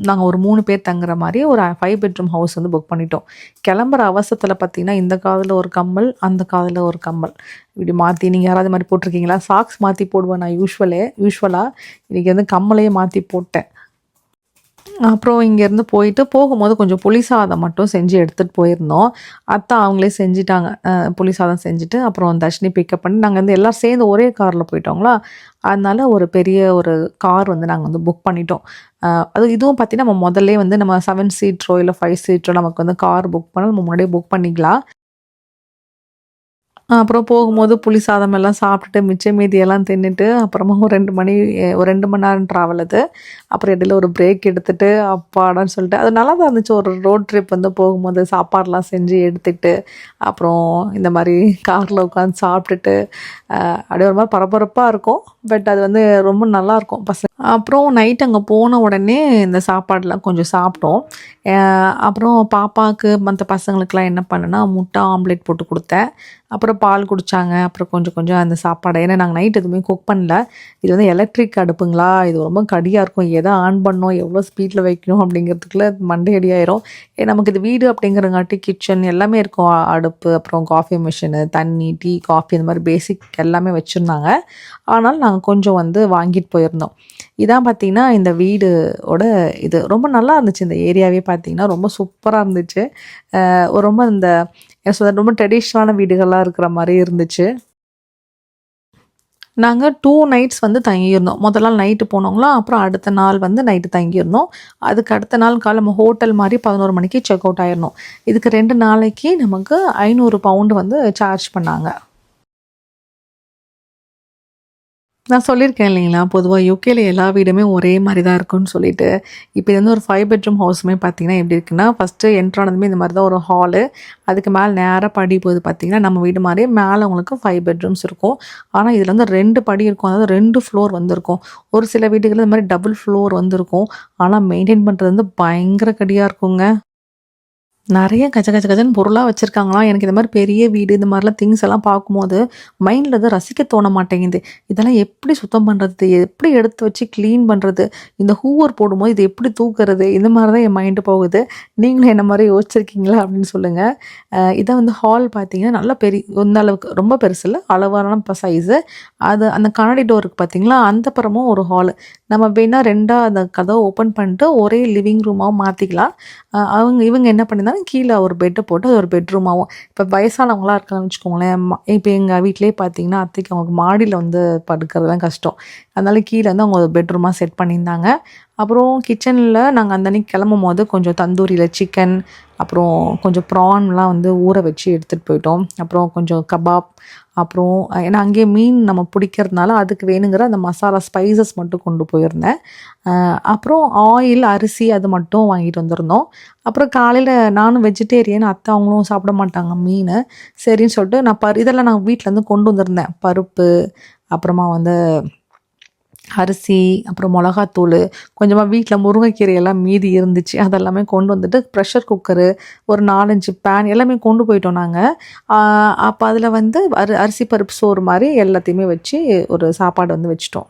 நாங்கள் ஒரு 3 பேர் தங்குற மாதிரி ஒரு 5 பெட்ரூம் ஹவுஸ் வந்து புக் பண்ணிட்டோம். கிளம்புற அவசரத்தில் பார்த்திங்கன்னா இந்த காதில் ஒரு கம்மல், அந்த காதில் ஒரு கம்மல் இப்படி மாற்றி. நீங்கள் யாராவது மாதிரி போட்டிருக்கீங்களா? சாக்ஸ் மாற்றி போடுவேன் நான் யூஸ்வலாக. இன்றைக்கி வந்து கம்மலையே மாற்றி போட்டேன். அப்புறம் இங்கேருந்து போயிட்டு போகும்போது கொஞ்சம் புளி சாதம் மட்டும் செஞ்சு எடுத்துகிட்டு போயிருந்தோம். அத்தை அவங்களே செஞ்சுட்டாங்க. புளி சாதம் செஞ்சுட்டு அப்புறம் தர்ஷினி பிக்கப் பண்ணி நாங்கள் வந்து எல்லோரும் சேர்ந்து ஒரே காரில் போயிட்டோங்களா, அதனால ஒரு பெரிய ஒரு கார் வந்து நாங்கள் வந்து புக் பண்ணிட்டோம். அது இதுவும் பார்த்தீங்கன்னா நம்ம முதல்லே வந்து நம்ம 7 சீட்ரோ இல்லை 5 சீட்ரோ நமக்கு வந்து கார் புக் பண்ணால் நம்ம முன்னாடியே புக் பண்ணிக்கலாம். அப்புறம் போகும்போது புளி சாதம் எல்லாம் சாப்பிட்டுட்டு மிச்ச மீதியெல்லாம் தின்னுட்டு அப்புறமா ஒரு 2 மணி நேரம் ட்ராவல் அது. அப்புறம் இடையில ஒரு பிரேக் எடுத்துட்டு அப்பாடான்னு சொல்லிட்டு அது நல்லா தான் இருந்துச்சு. ஒரு ரோட் ட்ரிப் வந்து போகும்போது சாப்பாடுலாம் செஞ்சு எடுத்துட்டு அப்புறம் இந்த மாதிரி காரில் உட்காந்து சாப்பிட்டுட்டு அப்படியே ஒரு மாதிரி பரபரப்பாக இருக்கும். பட் அது வந்து ரொம்ப நல்லாயிருக்கும் அப்புறம் நைட் அங்கே போன உடனே இந்த சாப்பாடெலாம் கொஞ்சம் சாப்பிட்டோம். அப்புறம் பாப்பாவுக்கு மற்ற பசங்களுக்கெலாம் என்ன பண்ணேன்னா முட்டை ஆம்லேட் போட்டு கொடுத்தேன். அப்புறம் பால் குடித்தாங்க. அப்புறம் கொஞ்சம் கொஞ்சம் அந்த சாப்பாடை ஏன்னா நாங்கள் நைட் எதுவுமே குக் பண்ணல. இது வந்து எலக்ட்ரிக் அடுப்புங்களா, இது ரொம்ப கடியாக இருக்கும். எதை ஆன் பண்ணணும், எவ்வளோ ஸ்பீடில் வைக்கணும் அப்படிங்கிறதுக்குள்ள மண்டை அடி ஆயிரும். நமக்கு இது வீடு அப்படிங்கிறங்காட்டி கிச்சன் எல்லாமே இருக்கும். அடுப்பு, அப்புறம் காஃபி மிஷினு, தண்ணி, டீ, காஃபி இந்த மாதிரி பேசிக் எல்லாமே வச்சுருந்தாங்க. ஆனால் நாங்கள் கொஞ்சம் வந்து வாங்கிட்டு போயிருந்தோம். இதான் பார்த்தீங்கன்னா இந்த வீடோட இது ரொம்ப நல்லா இருந்துச்சு. இந்த ஏரியாவே பார்த்தீங்கன்னா ரொம்ப சூப்பராக இருந்துச்சு. ரொம்ப இந்த என்ன சொல்கிறது, ரொம்ப ட்ரெடிஷ்னலான வீடுகளாக இருக்கிற மாதிரி இருந்துச்சு. நாங்கள் 2 நைட்ஸ் வந்து தங்கியிருந்தோம். முதல் நாள் நைட்டு போனோங்களா, அப்புறம் அடுத்த நாள் வந்து நைட்டு தங்கியிருந்தோம். அதுக்கு அடுத்த நாள் காலை ஹோட்டல் மாதிரி 11 மணிக்கு செக் அவுட் ஆயிடணும். இதுக்கு 2 நாளைக்கு நமக்கு 500 பவுண்டு வந்து சார்ஜ் பண்ணாங்க. நான் சொல்லியிருக்கேன் இல்லைங்களா, பொதுவாக யூகேல எல்லா வீடுமே ஒரே மாதிரி தான் இருக்குன்னு சொல்லிட்டு. இப்போ இது வந்து ஒரு 5 பெட்ரூம் ஹவுஸுமே பார்த்தீங்கன்னா எப்படி இருக்குன்னா, ஃபஸ்ட்டு என்ட்ரானதுமே இந்த மாதிரி தான் ஒரு ஹாலு. அதுக்கு மேலே நேராக படி போகுது பார்த்தீங்கன்னா, நம்ம வீடு மாதிரியே மேலே உங்களுக்கு 5 பெட்ரூம்ஸ் இருக்கும். ஆனால் இதில் வந்து 2 படி இருக்கும். அதாவது 2 ஃப்ளோர் வந்துருக்கும். ஒரு சில வீடுகளில் இந்த மாதிரி டபுள் ஃப்ளோர் வந்துருக்கும். ஆனால் மெயின்டைன் பண்ணுறது வந்து பயங்கர கடியாக இருக்குங்க. நிறைய கஜ கஜ கஜன்னு பொருளாக வச்சுருக்காங்களாம். எனக்கு இந்த மாதிரி பெரிய வீடு இந்த மாதிரிலாம் திங்ஸ் எல்லாம் பார்க்கும்போது மைண்டில் அதை ரசிக்க தோண மாட்டேங்குது. இதெல்லாம் எப்படி சுத்தம் பண்ணுறது, எப்படி எடுத்து வச்சு க்ளீன் பண்ணுறது, இந்த ஹூவர் போடும்போது இது எப்படி தூக்குறது, இந்த மாதிரி தான் என் மைண்டு போகுது. நீங்களும் என்ன மாதிரி யோசிச்சிருக்கீங்களா அப்படின்னு சொல்லுங்கள். இதை வந்து ஹால் பார்த்தீங்கன்னா நல்லா இந்த அளவுக்கு ரொம்ப பெருசு இல்லை, அளவான சைஸு. அது அந்த கண்ணாடி டோருக்கு பார்த்தீங்களா, அந்த புறமும் ஒரு ஹாலு. நம்ம வேணால் 2ஆக அந்த கதவை ஓப்பன் பண்ணிட்டு ஒரே லிவிங் ரூமாகவும் மாற்றிக்கலாம். இவங்க என்ன பண்ணியிருந்தாங்க, கீழே ஒரு பெட்டை போட்டு அது ஒரு பெட்ரூமாகவும். இப்போ வயசானவங்களாம் இருக்காங்கன்னு வச்சுக்கோங்களேன். இப்போ எங்கள் வீட்டிலே பார்த்தீங்கன்னா அத்தைக்கு அவங்களுக்கு மாடியில் வந்து படுக்கிறதுலாம் கஷ்டம். அதனால கீழே வந்து அவங்க ஒரு பெட்ரூமாக செட் பண்ணியிருந்தாங்க. அப்புறம் கிச்சனில் நாங்கள் அந்த அன்றைக்கி கிளம்பும் போது கொஞ்சம் தந்தூரியில் சிக்கன், அப்புறம் கொஞ்சம் ப்ரான்லாம் வந்து ஊற வச்சு எடுத்துகிட்டு போயிட்டோம். அப்புறம் கொஞ்சம் கபாப், அப்புறம் ஏன்னா அங்கேயே மீன் நம்ம பிடிக்கிறதுனால அதுக்கு வேணுங்கிற அந்த மசாலா ஸ்பைசஸ் மட்டும் கொண்டு போயிருந்தேன். அப்புறம் ஆயில், அரிசி அது மட்டும் வாங்கிட்டு வந்திருந்தோம். அப்புறம் காலையில் நானும் வெஜிடேரியன், அத்தை அவங்களும் சாப்பிட மாட்டாங்க மீன். சரின்னு சொல்லிட்டு நான் இதெல்லாம் நான் வீட்டிலேருந்து கொண்டு வந்திருந்தேன். பருப்பு, அப்புறமா வந்து அரிசி, அப்புறம் மிளகாத்தூள், கொஞ்சமாக வீட்டில் முருங்கைக்கீரையெல்லாம் மீதி இருந்துச்சு. அதெல்லாமே கொண்டு வந்துட்டு ப்ரெஷர் குக்கரு, ஒரு 4-5 பேன் எல்லாமே கொண்டு போயிட்டோம் நாங்கள். அப்போ அதில் வந்து அரிசி பருப்பு சோறு மாதிரி எல்லாத்தையுமே வச்சு ஒரு சாப்பாடு வந்து வச்சுட்டோம்.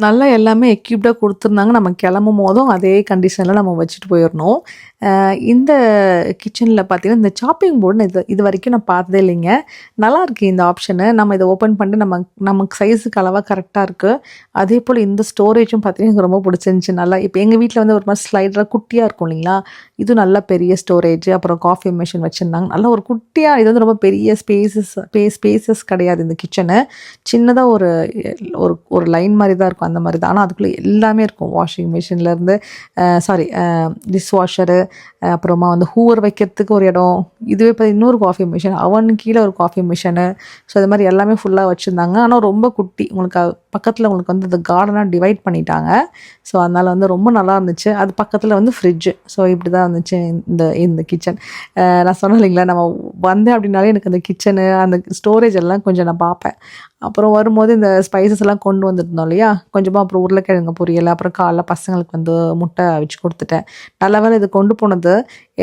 நல்லா எல்லாமே எக்யூப்டாக கொடுத்துருந்தாங்க. நம்ம கிளம்பும் போதும் அதே கண்டிஷனில் நம்ம வச்சுட்டு போயிடணும். இந்த கிச்சனில் பார்த்தீங்கன்னா இந்த சாப்பிங் போர்டு இது வரைக்கும் நான் பார்த்ததே இல்லைங்க. நல்லாயிருக்கு இந்த ஆப்ஷனு. நம்ம இதை ஓப்பன் பண்ணிட்டு நமக்கு சைஸுக்கு அளவாக கரெக்டாக இருக்குது. அதே போல் இந்த ஸ்டோரேஜும் பார்த்தீங்கன்னா எனக்கு ரொம்ப பிடிச்சிருந்துச்சி. நல்லா இப்போ எங்கள் வீட்டில் வந்து ஒரு மாதிரி ஸ்லைடராக குட்டியாக இருக்கும் இல்லைங்களா, இது நல்லா பெரிய ஸ்டோரேஜ். அப்புறம் காஃபி மிஷின் வச்சுருந்தாங்க. நல்லா ஒரு குட்டியாக, இது வந்து ரொம்ப பெரிய ஸ்பேசஸ் கிடையாது இந்த கிச்சனு. சின்னதாக ஒரு லைன் மாதிரி தான் இருக்கும், அந்த மாதிரி தான். ஆனால் அதுக்குள்ளே எல்லாமே இருக்கும். வாஷிங் மிஷின்லேருந்து டிஷ் வாஷரு, அப்புறமா வந்து ஹூவர் வைக்கிறதுக்கு ஒரு இடம், இதுவே இப்போ இன்னொரு காஃபி மிஷின், அவனுக்கு கீழே ஒரு காஃபி மிஷினு. ஸோ இது மாதிரி எல்லாமே ஃபுல்லாக வச்சுருந்தாங்க. ஆனால் ரொம்ப குட்டி. உங்களுக்கு பக்கத்தில் உங்களுக்கு வந்து இந்த கார்டனாக டிவைட் பண்ணிட்டாங்க. ஸோ அதனால் வந்து ரொம்ப நல்லா இருந்துச்சு. அது பக்கத்தில் வந்து ஃப்ரிட்ஜு. ஸோ இப்படி தான் இருந்துச்சு இந்த கிச்சன். நான் சொன்னேன் இல்லைங்களா, நம்ம வந்தேன் அப்படின்னாலே எனக்கு அந்த கிச்சனு, அந்த ஸ்டோரேஜ் எல்லாம் கொஞ்சம் நான் பார்ப்பேன். அப்புறம் வரும்போது இந்த ஸ்பைசஸ் எல்லாம் கொண்டு வந்துருந்தோம் இல்லையா, கொஞ்சமாக அப்புறம் உருளைக்கிழங்கு பொரியல், அப்புறம் காலைல பசங்களுக்கு வந்து முட்டை அவிச்சு கொடுத்துட்டேன். நல்ல வேளை இது கொண்டு போனது,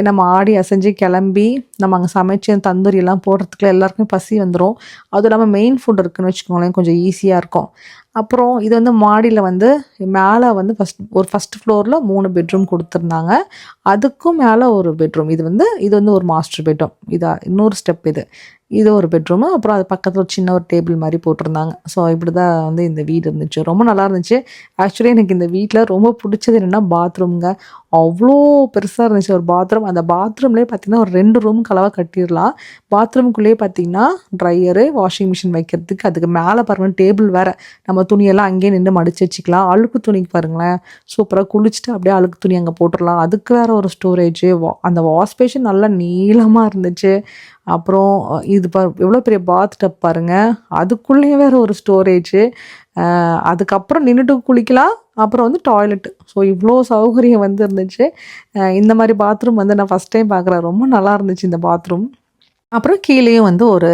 நம்ம ஆடி அசைஞ்சு கிளம்பி நம்ம அங்கே சமைச்சு தந்தூரி எல்லாம் போடுறதுக்குள்ள எல்லாருக்குமே பசி வந்துடும். அதுவும் இல்லாமல் மெயின் ஃபுட் இருக்குதுன்னு வச்சுக்கோங்களேன், கொஞ்சம் ஈஸியாக இருக்கும். அப்புறம் இது வந்து மாடியில் வந்து மேலே வந்து ஃபஸ்ட் ஃப்ளோரில் 3 பெட்ரூம் கொடுத்துருந்தாங்க. அதுக்கும் மேலே ஒரு பெட்ரூம். இது வந்து ஒரு மாஸ்டர் பெட்ரூம். இன்னொரு ஸ்டெப் இது ஒரு பெட்ரூமு. அப்புறம் அது பக்கத்தில் ஒரு சின்ன ஒரு டேபிள் மாதிரி போட்டிருந்தாங்க. ஸோ இப்படி தான் வந்து இந்த வீடு இருந்துச்சு. ரொம்ப நல்லா இருந்துச்சு. ஆக்சுவலி எனக்கு இந்த வீட்டில் ரொம்ப பிடிச்சது என்னென்னா பாத்ரூம்ங்க. அவ்வளோ பெருசாக இருந்துச்சு ஒரு பாத்ரூம். அந்த பாத்ரூம்லேயே பார்த்திங்கன்னா ஒரு 2 ரூம் கலவாக கட்டிடலாம். பாத்ரூம்குள்ளேயே பார்த்திங்கன்னா ட்ரையரு, வாஷிங் மிஷின் வைக்கிறதுக்கு, அதுக்கு மேலே பாருங்கள் டேபிள் வேறு. நம்ம துணியெல்லாம் அங்கேயே நின்று மடித்து வச்சுக்கலாம். அழுக்கு துணிக்கு பாருங்களேன், சூப்பராக குளிச்சுட்டு அப்படியே அழுக்கு துணி அங்கே போட்டுடலாம். அதுக்கு வேறு ஒரு ஸ்டோரேஜு. அந்த வாஷ் பேஷன் நல்லா நீளமாக இருந்துச்சு. அப்புறம் இது எவ்வளோ பெரிய பாத் டப் பாருங்கள், அதுக்குள்ளேயே வேறு ஒரு ஸ்டோரேஜு. அதுக்கப்புறம் நின்றுட்டு குளிக்கலாம். அப்புறம் வந்து டாய்லெட்டு. ஸோ இவ்வளோ சௌகரியம் வந்து இருந்துச்சு. இந்த மாதிரி பாத்ரூம் வந்து நான் ஃபஸ்ட் டைம் பார்க்குறேன். ரொம்ப நல்லா இருந்துச்சு இந்த பாத்ரூம். அப்புறம் கீழேயும் வந்து ஒரு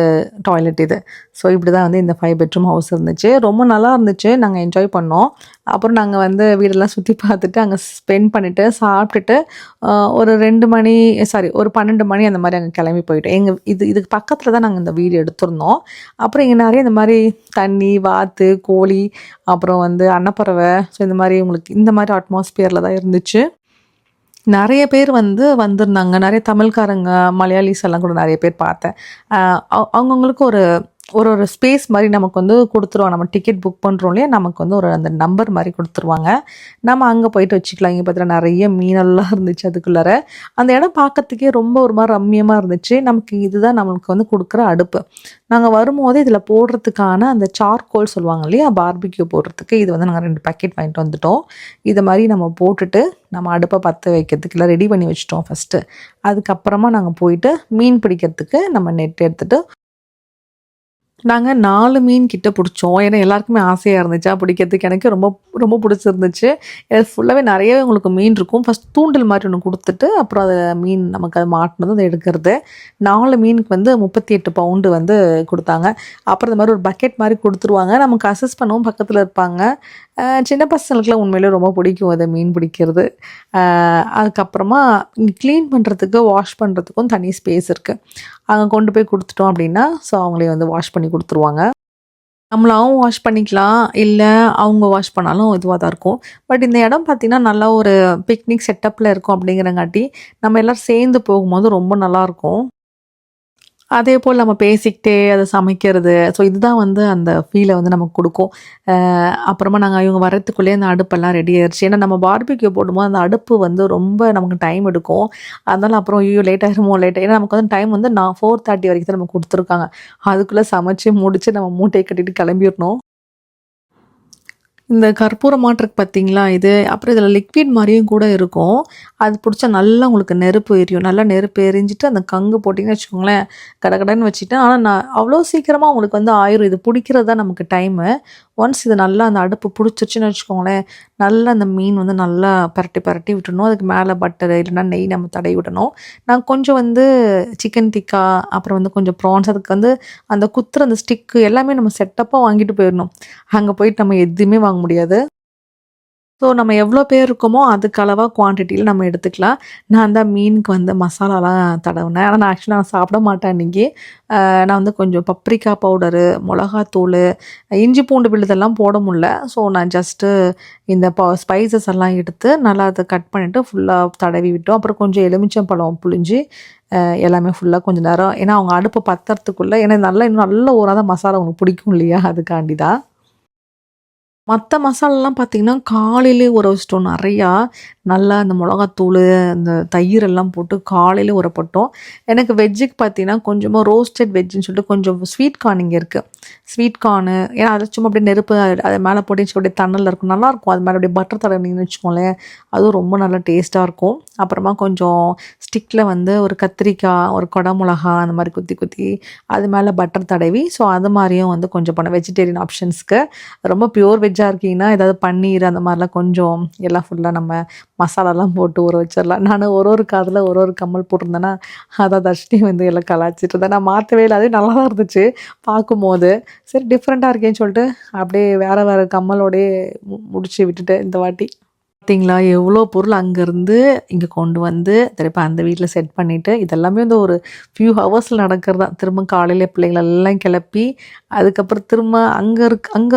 டாய்லெட் இது. ஸோ இப்படி தான் வந்து இந்த 5 பெட்ரூம் ஹவுஸ் இருந்துச்சு. ரொம்ப நல்லா இருந்துச்சு. நாங்கள் என்ஜாய் பண்ணோம். அப்புறம் நாங்கள் வந்து வீடெல்லாம் சுற்றி பார்த்துட்டு அங்கே ஸ்பெண்ட் பண்ணிவிட்டு சாப்பிட்டுட்டு ஒரு 12 மணி அந்த மாதிரி அங்கே கிளம்பி போயிட்டோம். இதுக்கு பக்கத்தில் தான் நாங்கள் இந்த வீடு எடுத்திருந்தோம். அப்புறம் இங்கே நிறைய இந்த மாதிரி தண்ணி, வாத்து, கோழி, அப்புறம் வந்து அன்னப்பறவை, ஸோ இந்த மாதிரி உங்களுக்கு இந்த மாதிரி அட்மாஸ்பியரில் தான் இருந்துச்சு. நிறைய பேர் வந்திருந்தாங்க. நிறைய தமிழ்காரங்க, மலையாளிஸ் எல்லாம் கூட நிறைய பேர் பார்த்தேன். அவங்கவுங்களுக்கு ஒரு ஸ்பேஸ் மாதிரி நமக்கு வந்து கொடுத்துருவாங்க. நம்ம டிக்கெட் புக் பண்ணுறோம் இல்லையா, நமக்கு வந்து அந்த நம்பர் மாதிரி கொடுத்துருவாங்க. நம்ம அங்கே போயிட்டு வச்சுக்கலாம். இங்கே பார்த்தீங்கன்னா நிறைய மீனெல்லாம் இருந்துச்சு அதுக்குள்ளார. அந்த இடம் பார்க்கறதுக்கே ரொம்ப ஒரு மாதிரி ரம்மியமாக இருந்துச்சு. இதுதான் நம்மளுக்கு வந்து கொடுக்குற அடுப்பு. நாங்கள் வரும்போது இதில் போடுறதுக்கான அந்த சார்கோல் சொல்லுவாங்க இல்லையா, பார்பிக்யூ போடுறதுக்கு, இது வந்து நாங்கள் 2 பேக்கெட் வாங்கிட்டு வந்துட்டோம். இதை மாதிரி நம்ம போட்டுட்டு நம்ம அடுப்பை பற்ற வைக்கிறதுக்கு எல்லாம் ரெடி பண்ணி வச்சுட்டோம் ஃபஸ்ட்டு. அதுக்கப்புறமா நாங்கள் போயிட்டு மீன் பிடிக்கிறதுக்கு நம்ம நெட் எடுத்துகிட்டு நாங்கள் 4 மீன் கிட்ட பிடிச்சோம். ஏன்னா எல்லாருக்குமே ஆசையாக இருந்துச்சா பிடிக்கிறதுக்கு. எனக்கு ரொம்ப ரொம்ப பிடிச்சிருந்துச்சு. ஃபுல்லாகவே நிறையவே உங்களுக்கு மீன் இருக்கும். ஃபஸ்ட் தூண்டில் மாதிரி ஒன்று கொடுத்துட்டு அப்புறம் அதை மீன் நமக்கு அது மாட்டினதும் அதை எடுக்கிறது. 4 மீனுக்கு வந்து 38 பவுண்டு வந்து கொடுத்தாங்க. அப்புறம் இந்த மாதிரி ஒரு பக்கெட் மாதிரி கொடுத்துருவாங்க. நமக்கு அசஸ் பண்ணவும் பக்கத்தில் இருப்பாங்க. சின்ன பசங்களுக்குலாம் உண்மையிலே ரொம்ப பிடிக்கும் அதை மீன் பிடிக்கிறது. அதுக்கப்புறமா க்ளீன் பண்ணுறதுக்கு, வாஷ் பண்ணுறதுக்கும் தனி ஸ்பேஸ் இருக்குது. அங்கே கொண்டு போய் கொடுத்துட்டோம் அப்படின்னா ஸோ அவங்களே வந்து வாஷ் பண்ணி கொடுத்துருவாங்க. நம்மளாவும் வாஷ் பண்ணிக்கலாம், இல்லை அவங்க வாஷ் பண்ணாலும் இதுவாக தான் இருக்கும். பட் இந்த இடம் பார்த்திங்கன்னா நல்லா ஒரு பிக்னிக் செட்டப்பில் இருக்கும். அப்படிங்கிறங்காட்டி நம்ம எல்லோரும் சேர்ந்து போகும்போது ரொம்ப நல்லாயிருக்கும். அதே போல் நம்ம பேசிக்கிட்டே அதை சமைக்கிறது. ஸோ இதுதான் வந்து அந்த ஃபீலை வந்து நமக்கு கொடுக்கும். அப்புறமா இவங்க வரத்துக்குள்ளேயே அந்த அடுப்பெல்லாம் ரெடி ஆயிடுச்சு. ஏன்னா நம்ம பார்பிக்யூ போடும்போது அந்த அடுப்பு வந்து ரொம்ப நமக்கு டைம் எடுக்கும். அதனால அப்புறம் லேட் ஆகிருமோ ஏன்னா நமக்கு வந்து டைம் வந்து 4:30 வரைக்கும் தான் நம்ம கொடுத்துருக்காங்க. அதுக்குள்ளே சமைச்சு முடித்து நம்ம மூட்டையை கட்டிட்டு கிளம்பிடணும். இந்த கற்பூரம் மாட்டிருக்கு பார்த்தீங்களா இது. அப்புறம் இதில் லிக்விட் மாதிரியும் கூட இருக்கும். அது பிடிச்சா நல்லா உங்களுக்கு நெருப்பு எரியும். நல்லா நெருப்பு எரிஞ்சிட்டு அந்த கங்கு போட்டிங்கன்னு வச்சுக்கோங்களேன், கடகடன்னு வச்சுட்டேன். ஆனால் நான் அவ்வளோ சீக்கிரமாக உங்களுக்கு வந்து ஆயிரும். இது பிடிக்கிறது தான் நமக்கு டைமு. ஒன்ஸ் இது நல்லா அந்த அடுப்பு பிடிச்சிருச்சுன்னு வச்சுக்கோங்களேன், நல்லா அந்த மீன் வந்து நல்லா பரட்டி விட்டுணும். அதுக்கு மேலே பட்டர் இல்லைன்னா நெய் நம்ம தடவி விடணும். நான் கொஞ்சம் வந்து சிக்கன் டிக்கா, அப்புறம் வந்து கொஞ்சம் ப்ரான்ஸ், அதுக்கு வந்து அந்த குத்துற அந்த ஸ்டிக்கு எல்லாமே நம்ம செட்டப்பாக வாங்கிட்டு போயிடணும். அங்கே போயிட்டு நம்ம எதுவுமே வாங்க முடியாது. ஸோ நம்ம எவ்வளோ பேர் இருக்கோமோ அதுக்கு அளவாக குவான்டிட்டியில் நம்ம எடுத்துக்கலாம். நான் தான் மீனுக்கு வந்து மசாலாலாம் தடவினேன். ஆனால் நான் ஆக்சுவலாக சாப்பிட மாட்டேன் இன்றைக்கி. நான் வந்து கொஞ்சம் பப்ரிக்கா பவுடரு, மிளகாத்தூள், இஞ்சி பூண்டு விழுதெல்லாம் போட முடியல. ஸோ நான் ஜஸ்ட்டு இந்த ஸ்பைசஸ் எல்லாம் எடுத்து நல்லா அதை கட் பண்ணிவிட்டு ஃபுல்லாக தடவி விட்டோம். அப்புறம் கொஞ்சம் எலுமிச்சம்பழம் புழிஞ்சு எல்லாமே ஃபுல்லாக கொஞ்சம் நேரம், ஏன்னா அவங்க அடுப்பை பற்றுறதுக்குள்ளே, ஏன்னா இன்னும் நல்ல ஊராக தான் மசாலா உங்களுக்கு பிடிக்கும் இல்லையா, அதுக்காண்டி தான். மற்ற மசாலாலாம் பார்த்திங்கன்னா காலையிலே ஊற வச்சிட்டோம் நிறையா. நல்லா அந்த மிளகாத்தூள், அந்த தயிர் எல்லாம் போட்டு காலையிலே ஊறப்பட்டோம். எனக்கு வெஜ்ஜுக்கு பார்த்திங்கன்னா கொஞ்சமாக ரோஸ்டட் வெஜ்ஜுன்னு சொல்லிட்டு கொஞ்சம் ஸ்வீட் கார்ன் இங்கே இருக்குது. ஸ்வீட் கார்னு, ஏன்னா அதை சும்மா அப்படியே நெருப்பு அதை மேலே போட்டு அப்படியே தண்ணில் இருக்கும், நல்லாயிருக்கும். அது மேலே அப்படியே பட்டர் தடவினீங்கன்னு வச்சுக்கோங்களேன், அதுவும் ரொம்ப நல்லா டேஸ்ட்டாக இருக்கும். அப்புறமா கொஞ்சம் ஸ்டிக்கில் வந்து ஒரு கத்திரிக்காய், ஒரு குடமிளகா அந்த மாதிரி குத்தி அது மேலே பட்டர் தடவி, ஸோ அது மாதிரியும் வந்து கொஞ்சம் பண்ண வெஜிடேரியன் ஆப்ஷன்ஸ்க்கு. ரொம்ப பியூர் வெஜ்ஜாக இருக்கீங்கன்னா ஏதாவது பன்னீர் அந்த மாதிரிலாம் கொஞ்சம் எல்லாம் ஃபுல்லாக நம்ம மசாலாலாம் போட்டு ஊற வச்சிடலாம். நான் ஒரு காதில் ஒரு கம்மல் போட்டிருந்தேன்னா அதை தர்ஷினி வந்து எல்லாம் கலாச்சிட்டு இருந்தேன். நான் மாற்றவே இல்லை, அது நல்லா தான் இருந்துச்சு பார்க்கும்போது. சரி டிஃப்ரெண்ட்டாக இருக்கேன்னு சொல்லிட்டு அப்படியே வேறு கம்மலோடையே முடிச்சு விட்டுட்டு இந்த வாட்டி பார்த்தீங்களா எவ்வளோ பொருள் அங்கேருந்து இங்கே கொண்டு வந்து திருப்பி அந்த வீட்டில் செட் பண்ணிவிட்டு இதெல்லாமே வந்து ஒரு ஃபியூ ஹவர்ஸில் நடக்கிறது தான். திரும்ப காலையில் பிள்ளைங்களெல்லாம் கிளப்பி அதுக்கப்புறம் திரும்ப அங்கே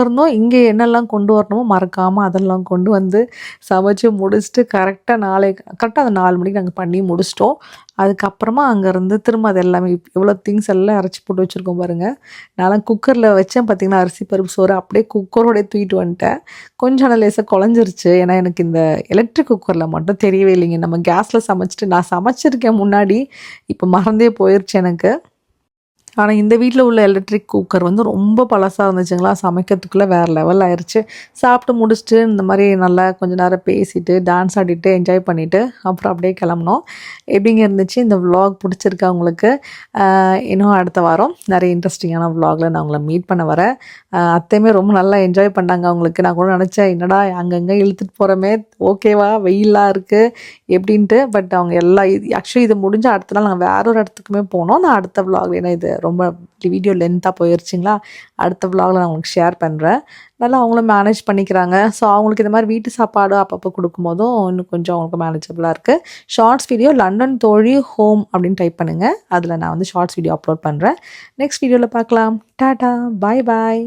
இருந்தோம் இங்கே என்னெல்லாம் கொண்டு வரணுமோ மறக்காமல் அதெல்லாம் கொண்டு வந்து சமைச்சு முடிச்சுட்டு கரெக்டாக அந்த 4 மணிக்கு நாங்கள் பண்ணி முடிச்சிட்டோம். அதுக்கப்புறமா அங்கேருந்து திரும்ப அது எல்லாமே எவ்வளோ திங்ஸ் எல்லாம் அரைச்சி போட்டு வச்சுருக்கோம் பாருங்கள். நான் குக்கரில் வச்சேன் பார்த்திங்கன்னா அரிசி பருப்பு சோறு அப்படியே குக்கரோடய தூக்கிட்டு வந்துட்டேன். கொஞ்சம் ஆனால் லேசாக குழஞ்சிருச்சு. ஏன்னா எனக்கு இந்த எலக்ட்ரிக் குக்கரில் மட்டும் தெரியவே இல்லைங்க. நம்ம கேஸில் சமைச்சிட்டு நான் சமைச்சிருக்கேன் முன்னாடி, இப்போ மறந்தே போயிடுச்சு எனக்கு. ஆனால் இந்த வீட்டில் உள்ள எலக்ட்ரிக் குக்கர் வந்து ரொம்ப பழசாக இருந்துச்சுங்களா, சமைக்கிறதுக்குள்ளே வேறு லெவல் ஆயிடுச்சு. சாப்பிட்டு முடிச்சுட்டு இந்த மாதிரி நல்லா கொஞ்சம் நேரம் பேசிட்டு டான்ஸ் ஆடிட்டு என்ஜாய் பண்ணிவிட்டு அப்புறம் அப்படியே கிளம்புனோம். எப்படிங்க இருந்துச்சு இந்த vlog? பிடிச்சிருக்கா உங்களுக்கு? இன்னும் அடுத்த வாரம் நிறைய இன்ட்ரெஸ்டிங்கான vlogல நான் உங்களை மீட் பண்ண வரேன். அத்தையுமே ரொம்ப நல்லா என்ஜாய் பண்ணாங்க அவங்களுக்கு. நான் கூட நினச்சேன் என்னடா அங்கங்கே இழுத்துட்டு போகிறோமே, ஓகேவா வெயிலாக இருக்குது எப்படின்ட்டு. பட் அவங்க ஆக்சுவலி இது முடிஞ்ச அடுத்த நாள் நாங்கள் வேற ஒரு இடத்துக்குமே போனோம். நான் அடுத்த vlog, ஏன்னா இது ரொம்ப வீடியோ லென்த்தாக போயிடுச்சிங்களா, அடுத்த vlogல நான் உங்களுக்கு ஷேர் பண்ணுறேன். நல்லா அவங்களும் மேனேஜ் பண்ணிக்கிறாங்க. ஸோ அவங்களுக்கு இந்த மாதிரி வீட்டு சாப்பாடு அப்பப்போ கொடுக்கும்போதும் இன்னும் கொஞ்சம் அவங்களுக்கு மேனேஜபிளாக இருக்குது. ஷார்ட்ஸ் வீடியோ லண்டன் தோழி ஹோம் அப்படின்னு டைப் பண்ணுங்கள். அதில் நான் வந்து ஷார்ட்ஸ் வீடியோ அப்லோட் பண்ணுறேன். நெக்ஸ்ட் வீடியோவில் பார்க்கலாம். டாடா, பாய் பாய்.